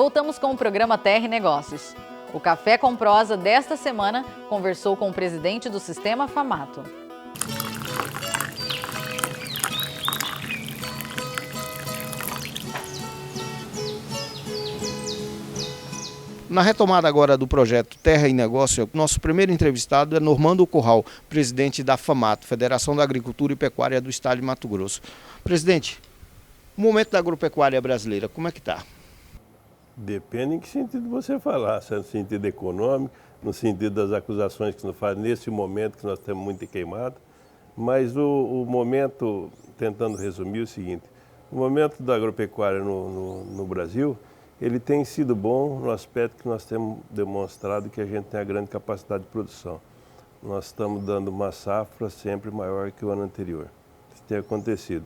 Voltamos com o programa Terra e Negócios. O Café com Prosa desta semana conversou com o presidente do Sistema Famato. Na retomada agora do projeto Terra e Negócio, nosso primeiro entrevistado é Normando Curral, presidente da Famato, Federação da Agricultura e Pecuária do Estado de Mato Grosso. Presidente, o momento da agropecuária brasileira, como é que está? Depende em que sentido você falar, se é no sentido econômico, no sentido das acusações que nos fazem nesse momento que nós temos muito queimado, mas o momento, tentando resumir o seguinte, o momento da agropecuária no Brasil, ele tem sido bom no aspecto que nós temos demonstrado que a gente tem a grande capacidade de produção. Nós estamos dando uma safra sempre maior que o ano anterior. Isso tem acontecido.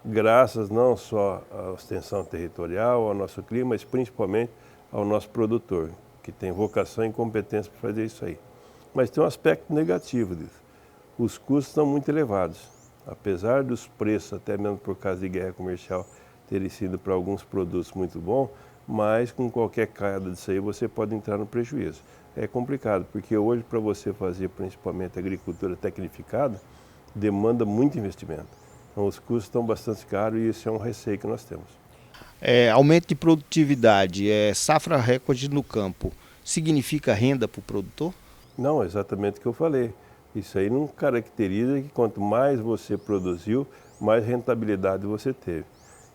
Graças não só à extensão territorial, ao nosso clima, mas principalmente ao nosso produtor, que tem vocação e competência para fazer isso aí. Mas tem um aspecto negativo disso. Os custos estão muito elevados. Apesar dos preços, até mesmo por causa de guerra comercial, terem sido para alguns produtos muito bons, mas com qualquer queda disso aí você pode entrar no prejuízo. É complicado, porque hoje para você fazer principalmente agricultura tecnificada, demanda muito investimento. Então os custos estão bastante caros e isso é um receio que nós temos. Aumento de produtividade, safra recorde no campo, significa renda para o produtor? Não, exatamente o que eu falei. Isso aí não caracteriza que quanto mais você produziu, mais rentabilidade você teve.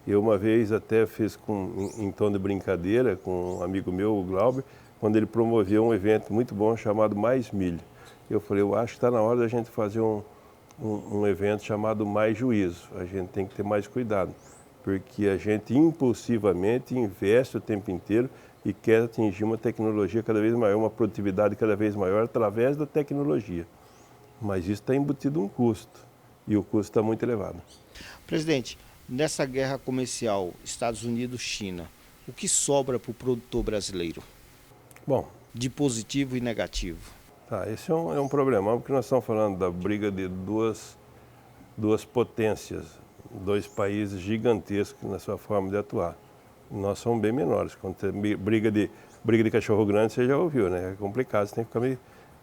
Eu uma vez até fiz em tom de brincadeira com um amigo meu, o Glauber, quando ele promoveu um evento muito bom chamado Mais Milho. Eu falei, eu acho que está na hora da gente fazer um evento chamado Mais Juízo. A gente tem que ter mais cuidado, porque a gente impulsivamente investe o tempo inteiro e quer atingir uma tecnologia cada vez maior, uma produtividade cada vez maior através da tecnologia. Mas isso está embutido um custo, e o custo está muito elevado. Presidente, nessa guerra comercial Estados Unidos-China, o que sobra para o produtor brasileiro? Bom, de positivo e negativo. Tá, esse é um problemão, porque nós estamos falando da briga de duas potências, dois países gigantescos na sua forma de atuar. Nós somos bem menores. Quando tem briga de cachorro grande, você já ouviu, né? É complicado, você tem que ficar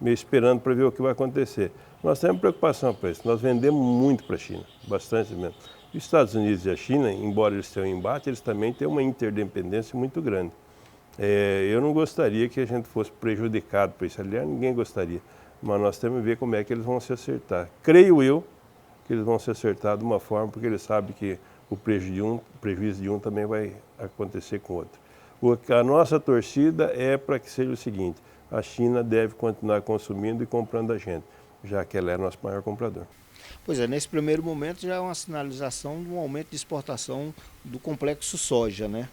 meio esperando para ver o que vai acontecer. Nós temos preocupação com isso. Nós vendemos muito para a China, bastante mesmo. Os Estados Unidos e a China, embora eles tenham um embate, eles também têm uma interdependência muito grande. Eu não gostaria que a gente fosse prejudicado por isso. Aliás, ninguém gostaria. Mas nós temos que ver como é que eles vão se acertar. Creio eu que eles vão se acertar de uma forma, porque eles sabem que o prejuízo de um também vai acontecer com o outro. A nossa torcida é para que seja o seguinte, a China deve continuar consumindo e comprando a gente, já que ela é nosso maior comprador. Pois é, nesse primeiro momento já é uma sinalização de um aumento de exportação do complexo soja, né?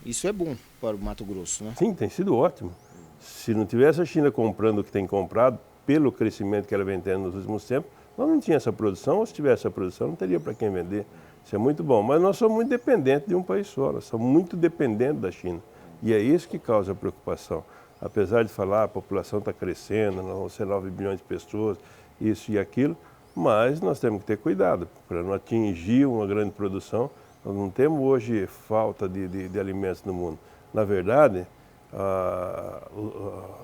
Isso é bom para o Mato Grosso, né? Sim, tem sido ótimo. Se não tivesse a China comprando o que tem comprado, pelo crescimento que ela vem tendo nos últimos tempos, nós não tínhamos essa produção, ou se tivesse essa produção, não teria para quem vender. Isso é muito bom, mas nós somos muito dependentes de um país só, nós somos muito dependentes da China. E é isso que causa preocupação. Apesar de falar, a população está crescendo, nós vamos ser 9 bilhões de pessoas, isso e aquilo, mas nós temos que ter cuidado para não atingir uma grande produção. Nós não temos hoje falta de alimentos no mundo. Na verdade,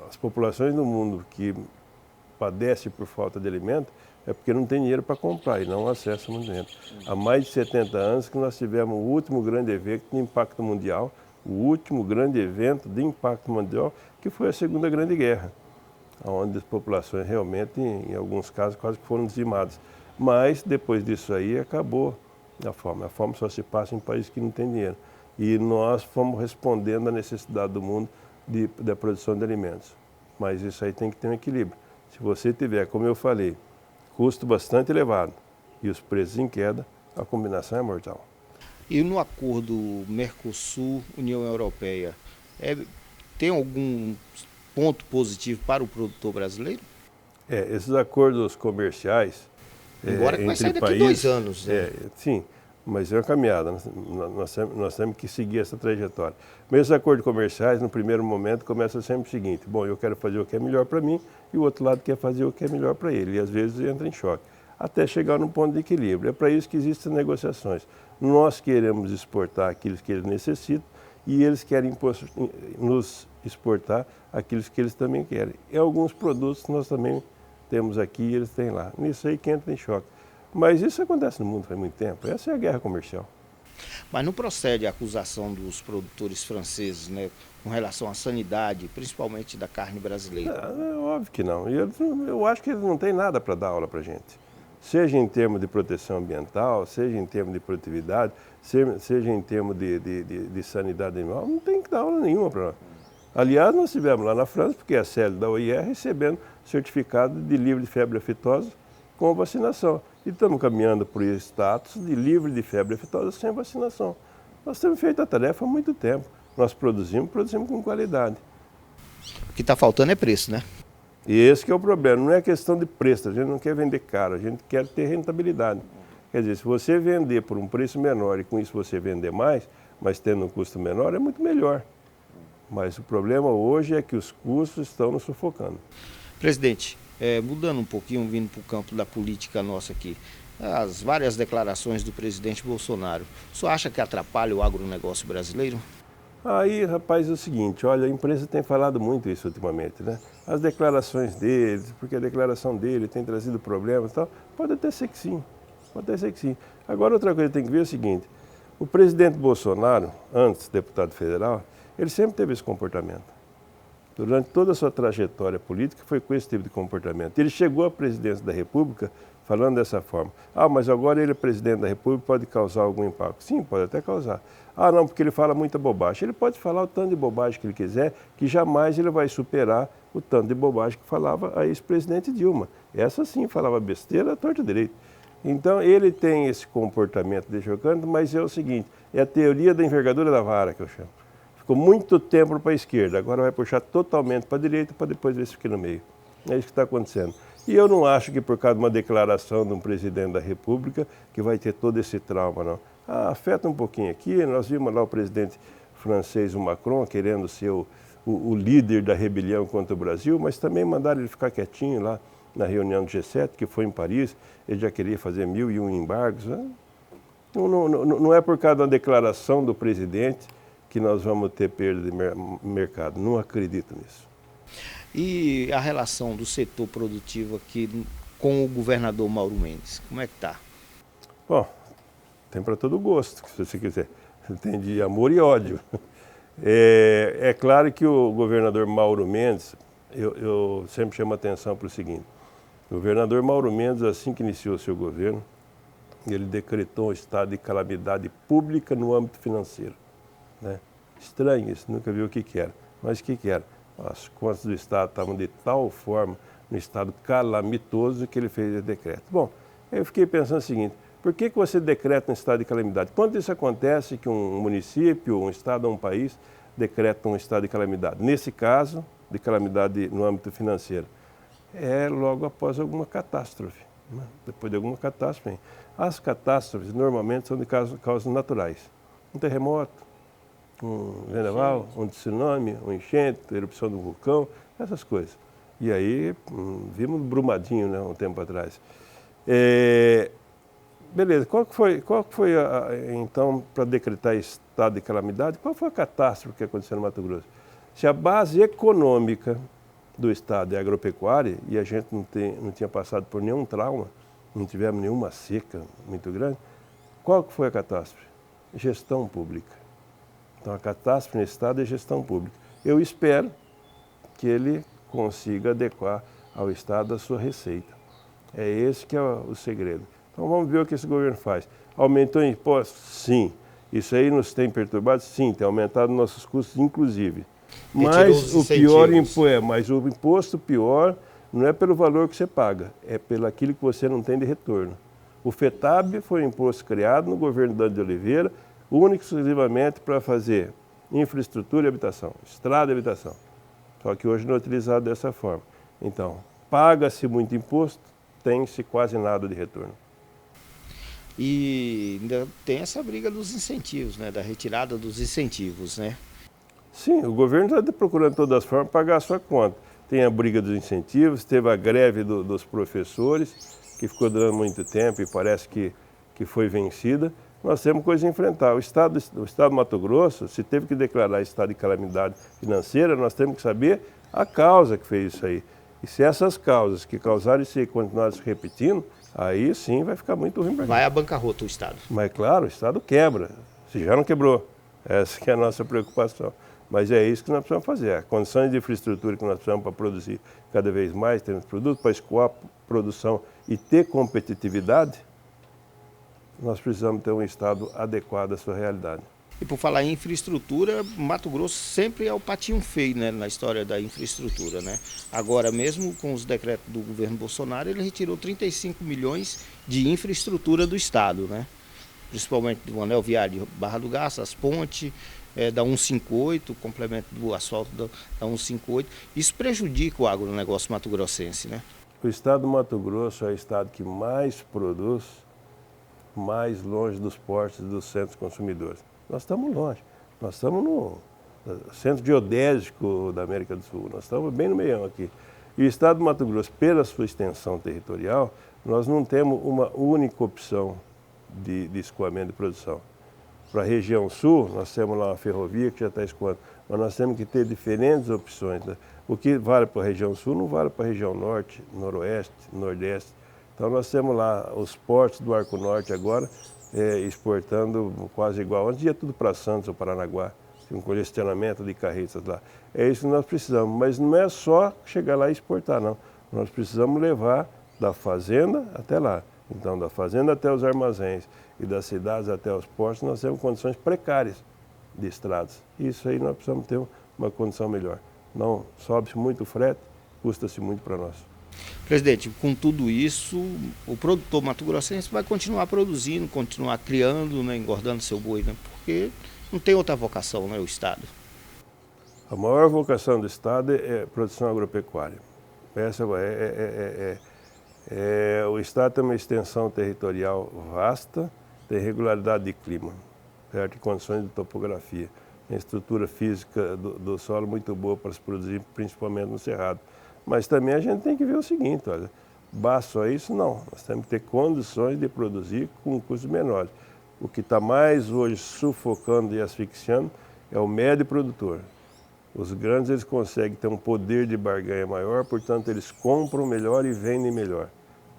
as populações do mundo que padecem por falta de alimento é porque não tem dinheiro para comprar e não acessam o alimento. Há mais de 70 anos que nós tivemos o último grande evento de impacto mundial, o último grande evento de impacto mundial, que foi a Segunda Grande Guerra, onde as populações realmente, em alguns casos, quase que foram dizimadas. Mas, depois disso aí, acabou a fome. A fome só se passa em países que não têm dinheiro. E nós fomos respondendo à necessidade do mundo da produção de alimentos. Mas isso aí tem que ter um equilíbrio. Se você tiver, como eu falei, custo bastante elevado e os preços em queda, a combinação é mortal. E no acordo Mercosul-União Europeia, tem algum ponto positivo para o produtor brasileiro? Esses acordos comerciais Embora que vai sair entre daqui países, 2 anos. Né? Sim, mas é uma caminhada, nós temos que seguir essa trajetória. Mas esses acordos comerciais, no primeiro momento, começa sempre o seguinte, bom, eu quero fazer o que é melhor para mim e o outro lado quer fazer o que é melhor para ele. E às vezes entra em choque, até chegar num ponto de equilíbrio. É para isso que existem negociações. Nós queremos exportar aquilo que eles necessitam e eles querem nos exportar aquilo que eles também querem. E alguns produtos nós também temos aqui e eles têm lá. Nisso aí que entra em choque. Mas isso acontece no mundo faz muito tempo. Essa é a guerra comercial. Mas não procede a acusação dos produtores franceses, né, com relação à sanidade, principalmente da carne brasileira? É óbvio que não. Eu acho que eles não têm nada para dar aula para a gente. Seja em termos de proteção ambiental, seja em termos de produtividade, seja em termos de sanidade animal, não tem que dar aula nenhuma para nós. Aliás, nós estivemos lá na França, porque a sede da OIE recebendo certificado de livre de febre aftosa com vacinação. E estamos caminhando por esse status de livre de febre aftosa sem vacinação. Nós temos feito a tarefa há muito tempo. Nós produzimos com qualidade. O que está faltando é preço, né? E esse que é o problema, não é questão de preço, a gente não quer vender caro, a gente quer ter rentabilidade. Quer dizer, se você vender por um preço menor e com isso você vender mais, mas tendo um custo menor, é muito melhor. Mas o problema hoje é que os custos estão nos sufocando. Presidente, mudando um pouquinho, vindo para o campo da política nossa aqui, as várias declarações do presidente Bolsonaro, o senhor acha que atrapalha o agronegócio brasileiro? Aí, rapaz, é o seguinte, olha, a imprensa tem falado muito isso ultimamente, né? As declarações dele, porque a declaração dele tem trazido problemas e tal, pode até ser que sim, pode até ser que sim. Agora, outra coisa que tem que ver é o seguinte, o presidente Bolsonaro, antes deputado federal, ele sempre teve esse comportamento. Durante toda a sua trajetória política foi com esse tipo de comportamento. Ele chegou à presidência da República falando dessa forma. Ah, mas agora ele é presidente da República, pode causar algum impacto. Sim, pode até causar. Ah, não, porque ele fala muita bobagem. Ele pode falar o tanto de bobagem que ele quiser, que jamais ele vai superar o tanto de bobagem que falava a ex-presidente Dilma. Essa sim falava besteira, torta direito. Então ele tem esse comportamento de chocante, mas é o seguinte, é a teoria da envergadura da vara que eu chamo. Ficou muito tempo para a esquerda, agora vai puxar totalmente para a direita para depois ver se fica no meio. É isso que está acontecendo. E eu não acho que por causa de uma declaração de um presidente da República que vai ter todo esse trauma, não. Ah, afeta um pouquinho aqui, nós vimos lá o presidente francês, o Macron, querendo ser o líder da rebelião contra o Brasil, mas também mandaram ele ficar quietinho lá na reunião do G7, que foi em Paris, ele já queria fazer 1001 embargos. Né? Não é por causa da declaração do presidente que nós vamos ter perda de mercado, não acredito nisso. E a relação do setor produtivo aqui com o governador Mauro Mendes, como é que está? Bom, tem para todo gosto, se você quiser. Tem de amor e ódio. É claro que o governador Mauro Mendes, eu sempre chamo a atenção para o seguinte. O governador Mauro Mendes, assim que iniciou o seu governo, ele decretou um estado de calamidade pública no âmbito financeiro. Né? Estranho isso, nunca vi o que era. Mas o que era? As contas do Estado estavam de tal forma, no estado calamitoso, que ele fez esse decreto. Bom, eu fiquei pensando o seguinte, por que você decreta um estado de calamidade? Quando isso acontece que um município, um estado ou um país decreta um estado de calamidade? Nesse caso, de calamidade no âmbito financeiro, é logo após alguma catástrofe. Né? Depois de alguma catástrofe. As catástrofes normalmente são de causas naturais. Um terremoto, um vendaval, um tsunami, um enchente, erupção do vulcão, essas coisas. E aí, vimos Brumadinho, né, um tempo atrás. Beleza, qual que foi então, para decretar estado de calamidade, qual foi a catástrofe que aconteceu no Mato Grosso? Se a base econômica do estado é agropecuária e a gente não tinha passado por nenhum trauma, não tivemos nenhuma seca muito grande, qual que foi a catástrofe? Gestão pública. Então, a catástrofe nesse estado é gestão pública. Eu espero que ele consiga adequar ao estado a sua receita. É esse que é o segredo. Então, vamos ver o que esse governo faz. Aumentou o imposto? Sim. Isso aí nos tem perturbado? Sim, tem aumentado nossos custos, inclusive. Mas o imposto pior não é pelo valor que você paga, é pelo aquilo que você não tem de retorno. O FETAB foi um imposto criado no governo Dante de Oliveira, único e exclusivamente para fazer infraestrutura e habitação, estrada e habitação. Só que hoje não é utilizado dessa forma. Então, paga-se muito imposto, tem-se quase nada de retorno. E ainda tem essa briga dos incentivos, né? Da retirada dos incentivos, né? Sim, o governo está procurando de todas as formas pagar a sua conta. Tem a briga dos incentivos, teve a greve dos professores, que ficou durando muito tempo e parece que foi vencida. nós temos coisa a enfrentar. O Estado do Mato Grosso, se teve que declarar estado de calamidade financeira, nós temos que saber a causa que fez isso aí. E se essas causas que causaram isso aí continuarem se repetindo, aí sim vai ficar muito ruim para a gente. Vai à bancarrota o Estado. Mas claro, o Estado quebra, se já não quebrou. Essa que é a nossa preocupação. Mas é isso que nós precisamos fazer. As condições de infraestrutura que nós precisamos para produzir cada vez mais, termos produtos, para escoar a produção e ter competitividade, nós precisamos ter um Estado adequado à sua realidade. E por falar em infraestrutura, Mato Grosso sempre é o patinho feio, né, na história da infraestrutura, né? Agora, mesmo com os decretos do governo Bolsonaro, ele retirou 35 milhões de infraestrutura do Estado, né? Principalmente do anel viário de Barra do Garça, as pontes, da 158, o complemento do asfalto da 158. Isso prejudica o agronegócio mato-grossense, né? O Estado do Mato Grosso é o estado que mais produz, mais longe dos portos e dos centros consumidores. Nós estamos longe, nós estamos no centro geodésico da América do Sul, nós estamos bem no meião aqui. E o Estado do Mato Grosso, pela sua extensão territorial, nós não temos uma única opção de escoamento de produção. Para a região sul, nós temos lá uma ferrovia que já está escoando, mas nós temos que ter diferentes opções, né? O que vale para a região sul não vale para a região norte, noroeste, nordeste. Então nós temos lá os portos do Arco Norte agora, exportando quase igual. Antes ia tudo para Santos ou Paranaguá, tem um congestionamento de carretas lá. É isso que nós precisamos, mas não é só chegar lá e exportar, não. Nós precisamos levar da fazenda até lá. Então, da fazenda até os armazéns e das cidades até os portos, nós temos condições precárias de estradas. Isso aí nós precisamos ter uma condição melhor. Não sobe-se muito o frete, custa-se muito para nós. Presidente, com tudo isso, o produtor mato-grossense vai continuar produzindo, continuar criando, né, engordando seu boi, né, porque não tem outra vocação, né, o Estado. A maior vocação do Estado é produção agropecuária. Essa o Estado tem uma extensão territorial vasta, tem regularidade de clima, certo? E condições de topografia. Tem estrutura física do solo muito boa para se produzir, principalmente no Cerrado. Mas também a gente tem que ver o seguinte, olha, basta só isso não, nós temos que ter condições de produzir com custos menores. O que está mais hoje sufocando e asfixiando é o médio produtor. Os grandes eles conseguem ter um poder de barganha maior, portanto eles compram melhor e vendem melhor.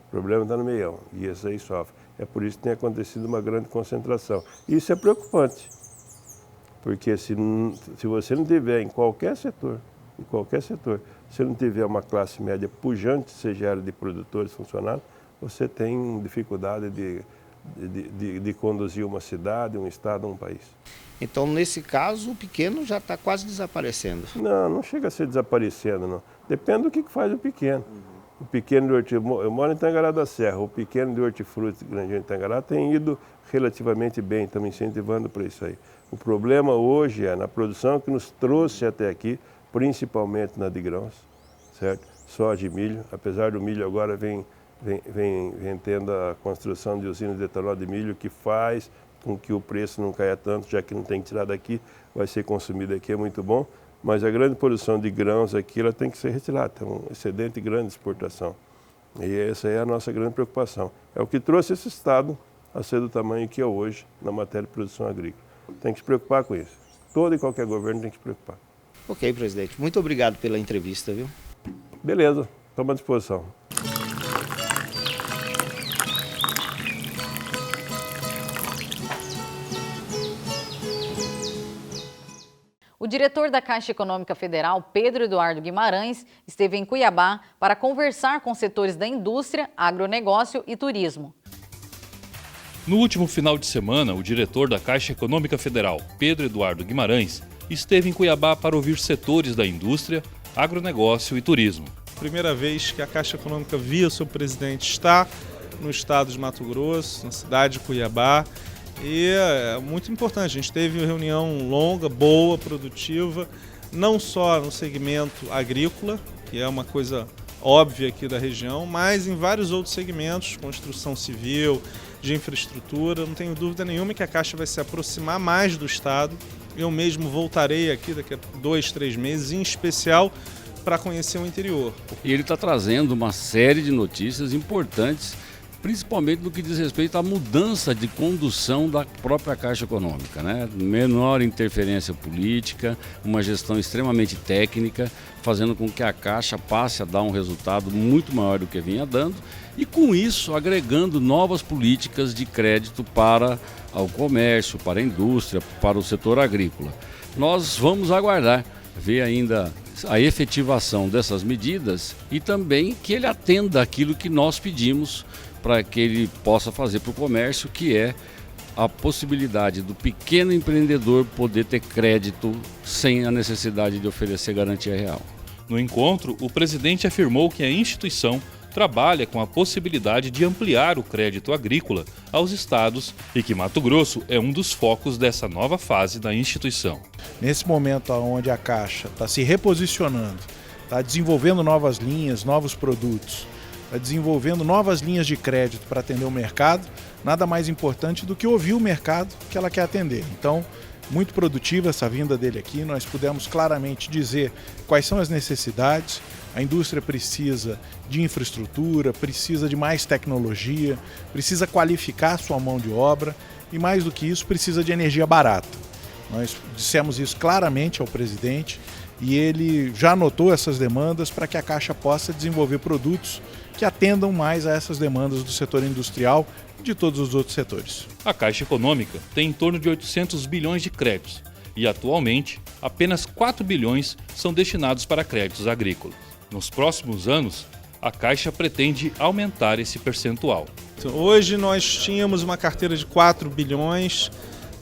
O problema está no meião e esse aí sofre. É por isso que tem acontecido uma grande concentração. Isso é preocupante, porque se você não tiver em qualquer setor, se não tiver uma classe média pujante, seja área de produtores, funcionários, você tem dificuldade de conduzir uma cidade, um estado, um país. Então, nesse caso, o pequeno já está quase desaparecendo. Não chega a ser desaparecendo, não. Depende do que faz o pequeno. O pequeno de hortifruti, eu moro em Tangará da Serra, o pequeno de hortifruti Grande Tangará tem ido relativamente bem, estamos incentivando para isso aí. O problema hoje é na produção que nos trouxe até aqui, principalmente na de grãos, certo? Soja e milho, apesar do milho agora vem tendo a construção de usinas de etanol de milho que faz com que o preço não caia tanto, já que não tem que tirar daqui, vai ser consumido aqui, é muito bom. Mas a grande produção de grãos aqui ela tem que ser retirada, tem um excedente grande de exportação. E essa é a nossa grande preocupação. É o que trouxe esse estado a ser do tamanho que é hoje na matéria de produção agrícola. Tem que se preocupar com isso. Todo e qualquer governo tem que se preocupar. Ok, presidente. Muito obrigado pela entrevista, viu? Beleza, estamos à disposição. O diretor da Caixa Econômica Federal, Pedro Eduardo Guimarães, esteve em Cuiabá para conversar com setores da indústria, agronegócio e turismo. No último final de semana, o diretor da Caixa Econômica Federal, Pedro Eduardo Guimarães, esteve em Cuiabá para ouvir setores da indústria, agronegócio e turismo. Primeira vez que a Caixa Econômica, via seu presidente, está no estado de Mato Grosso, na cidade de Cuiabá. E é muito importante, a gente teve uma reunião longa, boa, produtiva, não só no segmento agrícola, que é uma coisa óbvia aqui da região, mas em vários outros segmentos, construção civil, de infraestrutura. Não tenho dúvida nenhuma que a Caixa vai se aproximar mais do Estado. Eu mesmo voltarei aqui daqui a 2, 3 meses, em especial para conhecer o interior. E ele está trazendo uma série de notícias importantes, principalmente no que diz respeito à mudança de condução da própria Caixa Econômica, né? Menor interferência política, uma gestão extremamente técnica, fazendo com que a Caixa passe a dar um resultado muito maior do que vinha dando e, com isso, agregando novas políticas de crédito para o comércio, para a indústria, para o setor agrícola. Nós vamos aguardar, ver ainda a efetivação dessas medidas e também que ele atenda aquilo que nós pedimos para que ele possa fazer para o comércio, que é a possibilidade do pequeno empreendedor poder ter crédito sem a necessidade de oferecer garantia real. No encontro, o presidente afirmou que a instituição trabalha com a possibilidade de ampliar o crédito agrícola aos estados e que Mato Grosso é um dos focos dessa nova fase da instituição. Nesse momento onde a Caixa está se reposicionando, está desenvolvendo novas linhas, novos produtos, está desenvolvendo novas linhas de crédito para atender o mercado, nada mais importante do que ouvir o mercado que ela quer atender. Então, muito produtiva essa vinda dele aqui, nós pudemos claramente dizer quais são as necessidades. A indústria precisa de infraestrutura, precisa de mais tecnologia, precisa qualificar a sua mão de obra e, mais do que isso, precisa de energia barata. Nós dissemos isso claramente ao presidente e ele já anotou essas demandas para que a Caixa possa desenvolver produtos que atendam mais a essas demandas do setor industrial e de todos os outros setores. A Caixa Econômica tem em torno de 800 bilhões de créditos e, atualmente, apenas 4 bilhões são destinados para créditos agrícolas. Nos próximos anos, a Caixa pretende aumentar esse percentual. Hoje nós tínhamos uma carteira de 4 bilhões,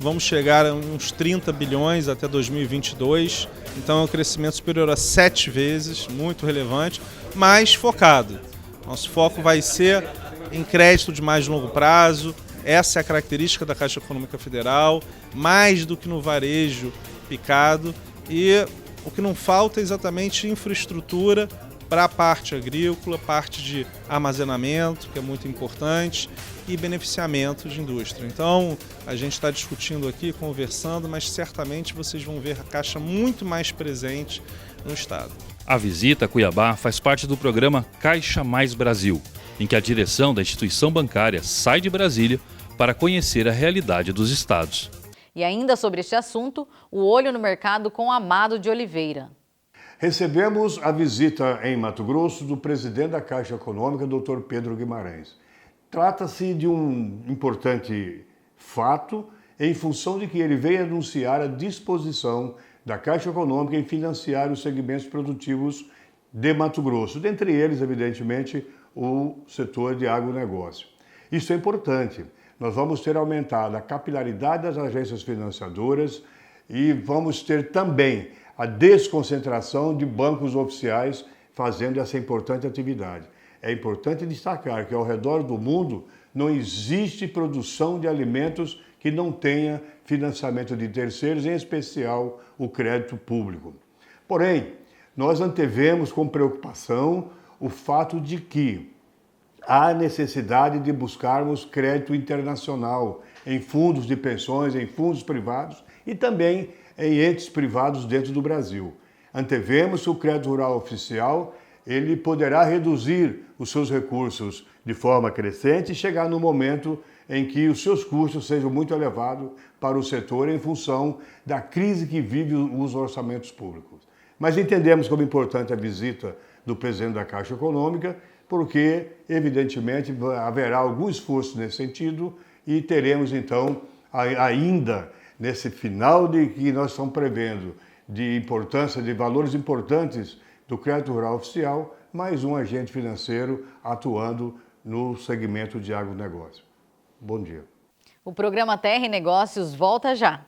vamos chegar a uns 30 bilhões até 2022, então é um crescimento superior a 7 vezes, muito relevante, mas focado. Nosso foco vai ser em crédito de mais longo prazo, essa é a característica da Caixa Econômica Federal, mais do que no varejo picado, e o que não falta é exatamente infraestrutura para a parte agrícola, parte de armazenamento, que é muito importante, e beneficiamento de indústria. Então, a gente está discutindo aqui, conversando, mas certamente vocês vão ver a Caixa muito mais presente no estado. A visita a Cuiabá faz parte do programa Caixa Mais Brasil, em que a direção da instituição bancária sai de Brasília para conhecer a realidade dos estados. E ainda sobre este assunto, o Olho no Mercado com Amado de Oliveira. Recebemos a visita em Mato Grosso do presidente da Caixa Econômica, Dr. Pedro Guimarães. Trata-se de um importante fato em função de que ele veio anunciar a disposição da Caixa Econômica em financiar os segmentos produtivos de Mato Grosso, dentre eles, evidentemente, o setor de agronegócio. Isso é importante. Nós vamos ter aumentado a capilaridade das agências financiadoras e vamos ter também a desconcentração de bancos oficiais fazendo essa importante atividade. É importante destacar que ao redor do mundo não existe produção de alimentos que não tenha financiamento de terceiros, em especial o crédito público. Porém, nós antevemos com preocupação o fato de que há necessidade de buscarmos crédito internacional em fundos de pensões, em fundos privados e também em entes privados dentro do Brasil. Antevemos que o crédito rural oficial ele poderá reduzir os seus recursos de forma crescente e chegar no momento em que os seus custos sejam muito elevados para o setor em função da crise que vive os orçamentos públicos. Mas entendemos como importante a visita do presidente da Caixa Econômica, porque, evidentemente, haverá algum esforço nesse sentido e teremos, então, ainda nesse final de que nós estamos prevendo de importância, de valores importantes do crédito rural oficial, mais um agente financeiro atuando no segmento de agronegócio. Bom dia. O programa Terra e Negócios volta já.